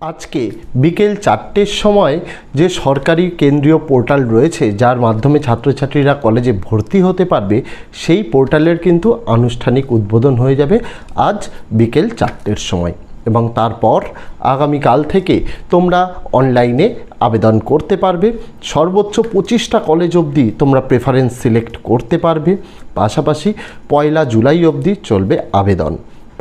আজকে বিকেল 4টের সময় যে সরকারি কেন্দ্রীয় পোর্টাল রয়েছে যার মাধ্যমে ছাত্রছাত্রীরা কলেজে ভর্তি হতে পারবে, সেই পোর্টালের কিন্তু আনুষ্ঠানিক উদ্বোধন হয়ে যাবে আজ বিকেল 4টের সময়। এবং তারপর আগামীকাল থেকে তোমরা অনলাইনে আবেদন করতে পারবে। সর্বোচ্চ 25টা কলেজ অবধি তোমরা প্রেফারেন্স সিলেক্ট করতে পারবে। পাশাপাশি 1 জুলাই অবধি চলবে আবেদন।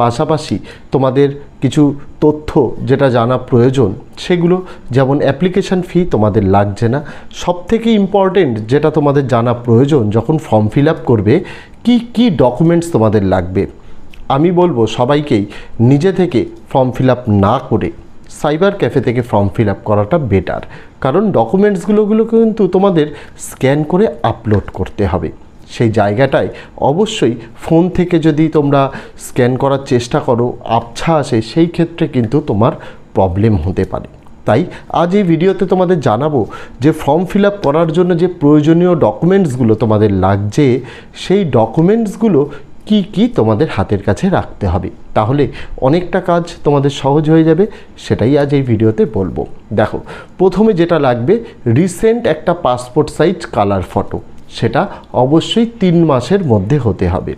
পাশাপাশি তোমাদের কিছু তথ্য যেটা জানা প্রয়োজন সেগুলো, যেমন অ্যাপ্লিকেশান ফি তোমাদের লাগছে না। সবথেকে ইম্পর্টেন্ট যেটা তোমাদের জানা প্রয়োজন, যখন ফর্ম ফিল আপ করবে কি কি ডকুমেন্টস তোমাদের লাগবে। আমি বলবো সবাইকেই নিজে থেকে ফর্ম ফিল আপ না করে সাইবার ক্যাফে থেকে ফর্ম ফিল আপ করাটা বেটার, কারণ ডকুমেন্টসগুলো কিন্তু তোমাদের স্ক্যান করে আপলোড করতে হবে। সেই জায়গাটায় অবশ্যই ফোন থেকে যদি তোমরা স্ক্যান করার চেষ্টা করো, আবছা আসে, সেই ক্ষেত্রে কিন্তু তোমার প্রবলেম হতে পারে। তাই আজ এই ভিডিওতে তোমাদের জানাবো যে ফর্ম ফিল আপ করার জন্য যে প্রয়োজনীয় ডকুমেন্টসগুলো তোমাদের লাগছে, সেই ডকুমেন্টসগুলো কি কি তোমাদের হাতের কাছে রাখতে হবে, তাহলে অনেকটা কাজ তোমাদের সহজ হয়ে যাবে। সেটাই আজ এই ভিডিওতে বলবো। দেখো, প্রথমে যেটা লাগবে, রিসেন্ট একটা পাসপোর্ট সাইজ কালার ফটো। সেটা অবশ্যই 3 মাসের মধ্যে হতে হবে।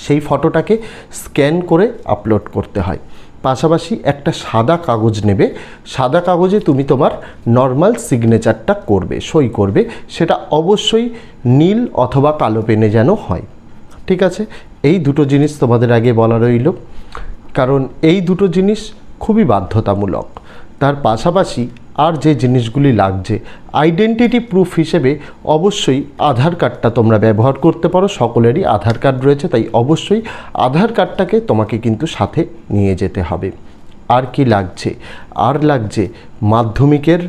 সেই ফটোটাকে স্ক্যান করে আপলোড করতে হয়। পাশাপাশি একটা সাদা কাগজ নেবে। সাদা কাগজে তুমি তোমার নর্মাল সিগনেচারটা করবে, সই করবে। সেটা অবশ্যই নীল অথবা কালো পেনে যেন হয়। ঠিক আছে, এই দুটো জিনিস তোমাদের আগে বলা রইল, কারণ এই দুটো জিনিস খুবই বাধ্যতামূলক। তার পাশাপাশি আর যে জিনিসগুলি লাগছে, আইডেন্টিটি প্রুফ হিসেবে অবশ্যই আধার কার্ডটা তোমরা ব্যবহার করতে পারো। সকলেরই আধার কার্ড রয়েছে, তাই অবশ্যই আধার কার্ডটাকে তোমাকে কিন্তু সাথে নিয়ে যেতে হবে। আর কি লাগছে? আর লাগছে মাধ্যমিকের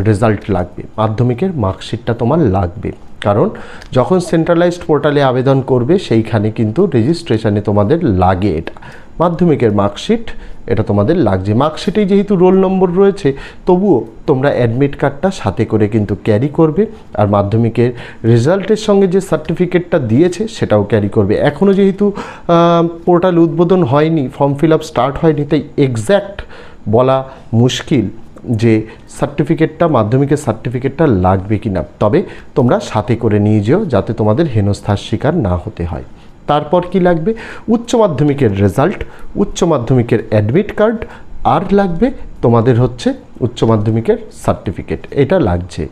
রেজাল্ট লাগবে, মাধ্যমিকের মার্কশিটটা তোমার লাগবে। কারণ যখন সেন্ট্রালাইজড পোর্টালে আবেদন করবে সেইখানে কিন্তু রেজিস্ট্রেশনে তোমাদের লাগে এটা মাধ্যমিকের মার্কশিট, এটা তোমাদের লাগছে। মার্কশিটেই যেহেতু রোল নম্বর রয়েছে, তবুও তোমরা অ্যাডমিট কার্ডটা সাথে করে কিন্তু ক্যারি করবে। আর মাধ্যমিকের রেজাল্টের সঙ্গে যে সার্টিফিকেটটা দিয়েছে সেটাও ক্যারি করবে। এখনও যেহেতু পোর্টাল উদ্বোধন হয়নি, ফর্ম ফিল আপ স্টার্ট হয়নি, তাই এক্স্যাক্ট বলা মুশকিল যে সার্টিফিকেটটা, মাধ্যমিকের সার্টিফিকেটটা লাগবে কি না। তবে তোমরা সাথে করে নিয়ে যেও, যাতে তোমাদের হেনস্থার শিকার না হতে হয়। তারপর কি লাগবে? উচ্চ মাধ্যমিকের রেজাল্ট, উচ্চ মাধ্যমিকের অ্যাডমিট কার্ড, আর লাগবে তোমাদের হচ্ছে উচ্চ মাধ্যমিকের সার্টিফিকেট। এটা লাগছে।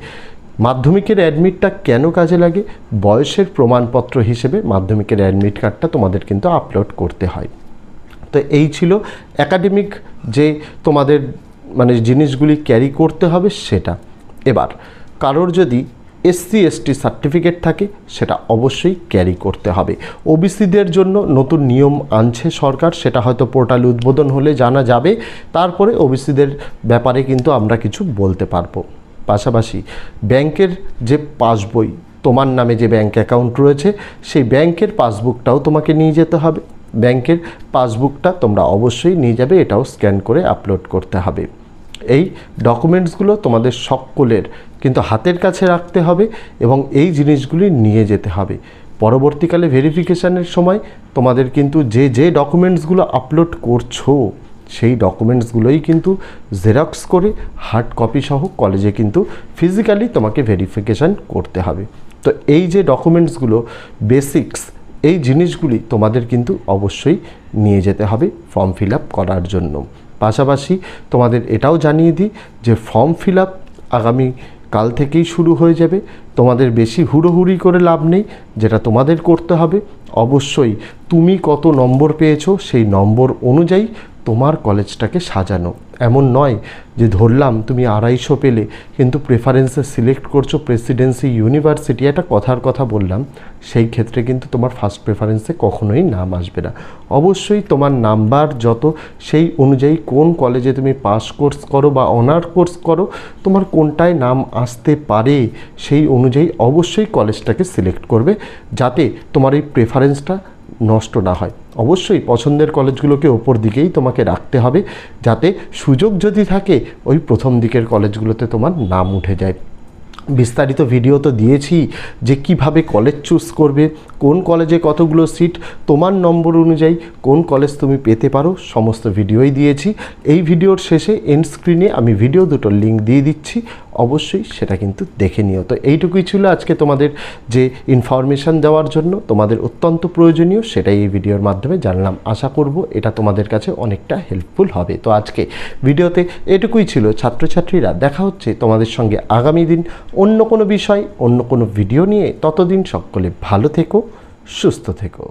মাধ্যমিকের অ্যাডমিটটা কেন কাজে লাগে? বয়সের প্রমাণপত্র হিসেবে মাধ্যমিকের অ্যাডমিট কার্ডটা তোমাদের কিন্তু আপলোড করতে হয়। তো এই ছিল একাডেমিক যে তোমাদের জিনিসগুলি ক্যারি করতে হবে সেটা। এবার কারোর যদি এসসি এসটি সার্টিফিকেট থাকে সেটা অবশ্যই ক্যারি করতে হবে। ওবিসিদের জন্য নতুন নিয়ম আনছে সরকার, সেটা হয়তো পোর্টাল উদ্বোধন হলে জানা যাবে। তারপরে ওবিসিদের ব্যাপারে কিন্তু আমরা কিছু বলতে পারবো। পাশাপাশি ব্যাংকের যে পাসবই, তোমার নামে যে ব্যাংক অ্যাকাউন্ট রয়েছে সেই ব্যাংকের পাসবুকটাও তোমাকে নিয়ে যেতে হবে। ব্যাংকের পাসবুকটা তোমরা অবশ্যই নিয়ে যাবে, এটাও স্ক্যান করে আপলোড করতে হবে। এই ডকুমেন্টসগুলো তোমাদের সকলের কিন্তু হাতের কাছে রাখতে হবে এবং এই জিনিসগুলি নিয়ে যেতে হবে। পরবর্তীকালে ভেরিফিকেশানের সময় তোমাদের কিন্তু যে ডকুমেন্টসগুলো আপলোড করছো সেই ডকুমেন্টসগুলোই কিন্তু জেরক্স করে হার্ড কপি সহ কলেজে কিন্তু ফিজিক্যালি তোমাকে ভেরিফিকেশান করতে হবে। তো এই যে ডকুমেন্টসগুলো বেসিক্স, এই জিনিসগুলি তোমাদের কিন্তু অবশ্যই নিয়ে যেতে হবে ফর্ম ফিল আপ করার জন্য। পাশাপাশি তোমাদের এটাও জানিয়ে দিই যে ফর্ম ফিল আপ আগামী কাল থেকেই শুরু হয়ে যাবে। তোমাদের বেশি হুড়োহুড়ি করে লাভ নেই। যেটা তোমাদের করতে হবে, অবশ্যই তুমি কত নম্বর পেয়েছো সেই নম্বর অনুযায়ী তোমার কলেজটাকে সাজানো। এমন নয় যে ধরলাম তুমি 250 পেলে কিন্তু প্রেফারেন্সে সিলেক্ট করছো প্রেসিডেন্সি ইউনিভার্সিটি, একটা কথার কথা বললাম, সেই ক্ষেত্রে কিন্তু তোমার ফার্স্ট প্রেফারেন্সে কখনোই নাম আসবে না। অবশ্যই তোমার নাম্বার যত, সেই অনুযায়ী কোন কলেজে তুমি পাস কোর্স করো বা অনার কোর্স করো, তোমার কোনটায় নাম আসতে পারে সেই অনুযায়ী অবশ্যই কলেজটাকে সিলেক্ট করবে, যাতে তোমার এই প্রেফারেন্সটা নষ্ট না হয়। অবশ্যই পছন্দের কলেজগুলোকে ওপর দিকেই তোমাকে রাখতে হবে, যাতে সুযোগ যদি থাকে ওই প্রথম দিকের কলেজগুলোতে তোমার নাম উঠে যায়। বিস্তারিত ভিডিও তো দিয়েছি যে কিভাবে কলেজ চুজ করবে, কোন কলেজে কতগুলো সিট, তোমার নম্বর অনুযায়ী কোন কলেজ তুমি পেতে পারো, সমস্ত ভিডিওই দিয়েছি। এই ভিডিওর শেষে এন্ড স্ক্রিনে আমি ভিডিও দুটোর লিঙ্ক দিয়ে দিচ্ছি, অবশ্যই সেটা কিন্তু দেখে নিও। তো এইটুকুই ছিল আজকে তোমাদের যে ইনফরমেশান দেওয়ার জন্য, তোমাদের অত্যন্ত প্রয়োজনীয়, সেটাই এই ভিডিওর মাধ্যমে জানলাম। আশা করব এটা তোমাদের কাছে অনেকটা হেল্পফুল হবে। তো আজকে ভিডিওতে এটুকুই ছিল ছাত্রছাত্রীরা। দেখা হচ্ছে তোমাদের সঙ্গে আগামী দিন অন্য কোনো বিষয়, অন্য কোনো ভিডিও নিয়ে। ততদিন সকলে ভালো থেকো, সুস্থ থেকো।